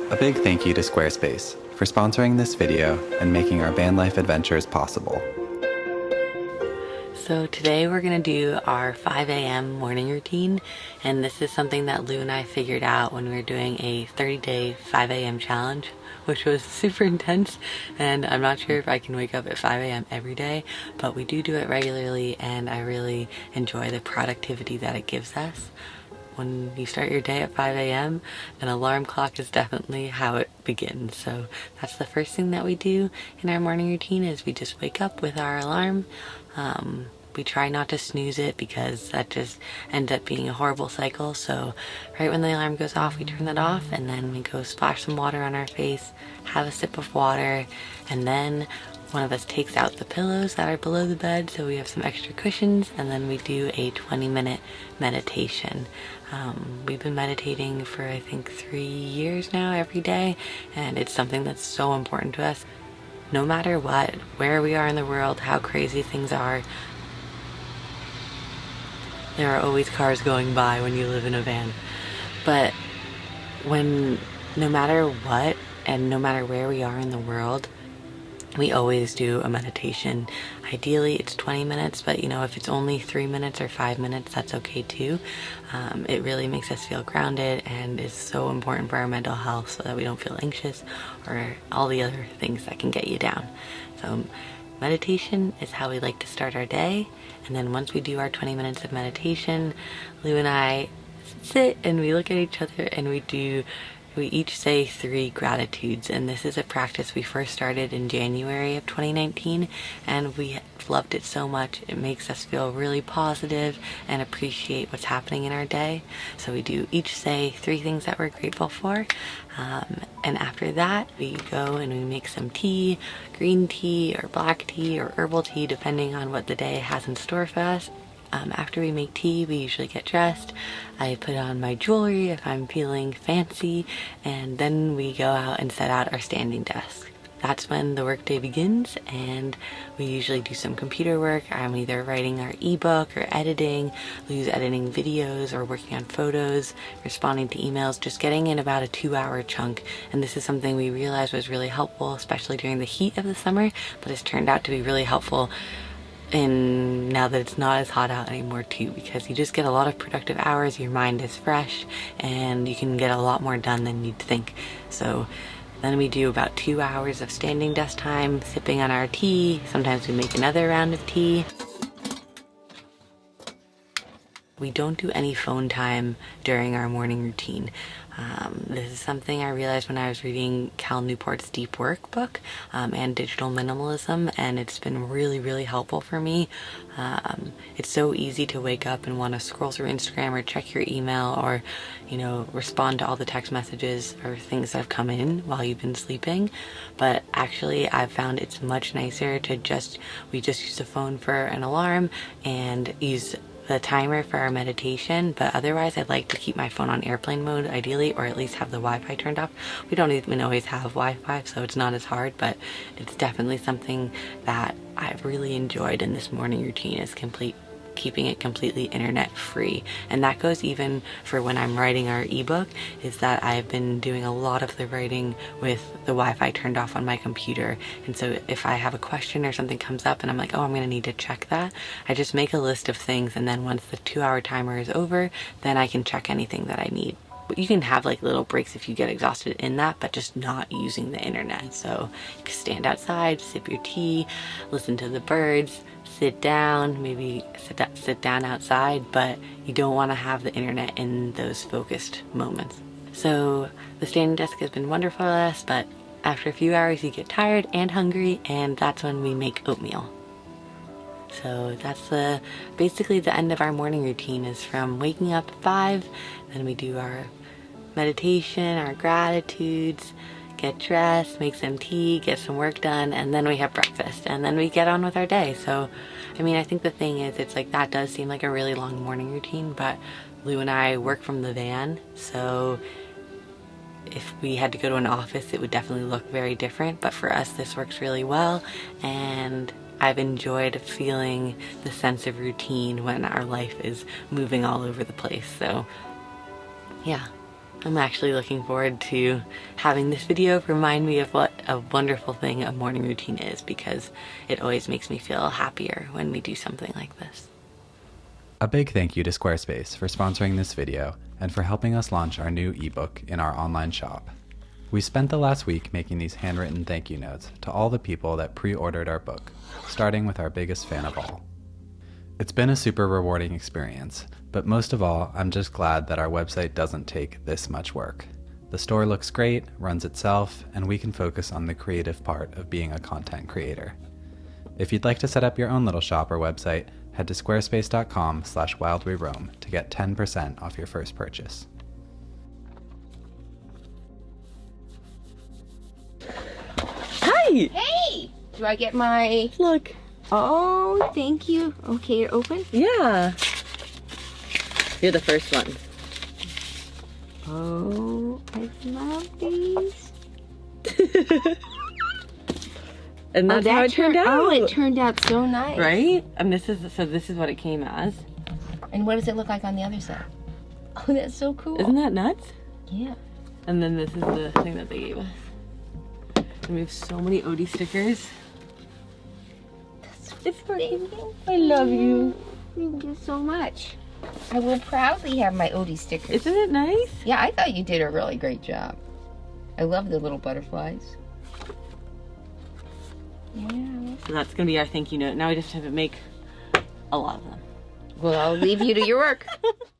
A big thank you to Squarespace for sponsoring this video and making our van life adventures possible. So today we're gonna do our 5 a.m. morning routine, and this is something that Lou and I figured out when we were doing a 30-day 5 a.m. challenge, which was super intense, and I'm not sure if I can wake up at 5 a.m. every day, but we do it regularly, and I really enjoy the productivity that it gives us. When you start your day at 5 a.m., an alarm clock is definitely how it begins. So that's the first thing that we do in our morning routine is we just wake up with our alarm. We try not to snooze it because that just ends up being a horrible cycle. So right when the alarm goes off, we turn that off, and then we go splash some water on our face, have a sip of water, and then one of us takes out the pillows that are below the bed so we have some extra cushions, and then we do a 20-minute meditation. We've been meditating for I think 3 years now every day, and it's something that's so important to us. No matter what, where we are in the world, how crazy things are, there are always cars going by when you live in a van. But no matter what and no matter where we are in the world, we always do a meditation. Ideally it's 20 minutes, but you know, if it's only 3 minutes or 5 minutes, that's okay too. It really makes us feel grounded and is so important for our mental health so that we don't feel anxious or all the other things that can get you down. So meditation is how we like to start our day, and then once we do our 20 minutes of meditation, Lou and I sit and we look at each other and we each say 3 gratitudes, and this is a practice we first started in January of 2019, and we loved it so much. It makes us feel really positive and appreciate what's happening in our day. So we do each say 3 things that we're grateful for, and after that we go and we make some tea, green tea or black tea or herbal tea depending on what the day has in store for us. After we make tea, we usually get dressed. I put on my jewelry if I'm feeling fancy, and then we go out and set out our standing desk. That's when the workday begins, and we usually do some computer work. I'm either writing our ebook or editing, Lou's editing videos or working on photos, responding to emails, just getting in about a 2-hour chunk. And this is something we realized was really helpful, especially during the heat of the summer, but it's turned out to be really helpful and now that it's not as hot out anymore too, because you just get a lot of productive hours, your mind is fresh, and you can get a lot more done than you'd think. So then we do about 2 hours of standing desk time, sipping on our tea. Sometimes we make another round of tea. We don't do any phone time during our morning routine. This is something I realized when I was reading Cal Newport's Deep Work book and Digital Minimalism, and it's been really, really helpful for me. It's so easy to wake up and want to scroll through Instagram or check your email or, you know, respond to all the text messages or things that have come in while you've been sleeping. But actually I've found it's much nicer to we just use the phone for an alarm and use the timer for our meditation, but otherwise I'd like to keep my phone on airplane mode ideally, or at least have the Wi-Fi turned off. We don't even always have Wi-Fi, so it's not as hard, but it's definitely something that I've really enjoyed in this morning routine, is keeping it completely internet free. And that goes even for when I'm writing our ebook, is that I've been doing a lot of the writing with the Wi-Fi turned off on my computer. And so if I have a question or something comes up and I'm like, oh, I'm gonna need to check that, I just make a list of things, and then once the 2-hour timer is over, then I can check anything that I need. You can have like little breaks if you get exhausted in that, but just not using the internet. So you can stand outside, sip your tea, listen to the birds, sit down, maybe sit down outside, but you don't want to have the internet in those focused moments. So the standing desk has been wonderful for us, but after a few hours you get tired and hungry, and that's when we make oatmeal. So that's basically the end of our morning routine, is from waking up at 5, then we do our meditation, our gratitudes, get dressed, make some tea, get some work done, and then we have breakfast, and then we get on with our day. So, I mean, I think the thing is, it's like, that does seem like a really long morning routine, but Lou and I work from the van, so if we had to go to an office, it would definitely look very different, but for us, this works really well, and I've enjoyed feeling the sense of routine when our life is moving all over the place. So, yeah. I'm actually looking forward to having this video remind me of what a wonderful thing a morning routine is, because it always makes me feel happier when we do something like this. A big thank you to Squarespace for sponsoring this video and for helping us launch our new ebook in our online shop. We spent the last week making these handwritten thank you notes to all the people that pre-ordered our book, starting with our biggest fan of all. It's been a super rewarding experience, but most of all, I'm just glad that our website doesn't take this much work. The store looks great, runs itself, and we can focus on the creative part of being a content creator. If you'd like to set up your own little shop or website, head to squarespace.com/wildweroam to get 10% off your first purchase. Hi! Hey! Do I get my... Look. Oh, thank you. Okay to open? Yeah. You're the first one. Oh, I love these. And that's how it turned out. Oh, it turned out so nice. Right? And this is what it came as. And what does it look like on the other side? Oh, that's so cool. Isn't that nuts? Yeah. And then this is the thing that they gave us. And we have so many Odie stickers. It's working. I love you. Thank you so much. I will proudly have my Odie stickers. Isn't it nice? Yeah, I thought you did a really great job. I love the little butterflies. Yeah. So that's gonna be our thank you note. Now we just have to make a lot of them. Well, I'll leave you to your work.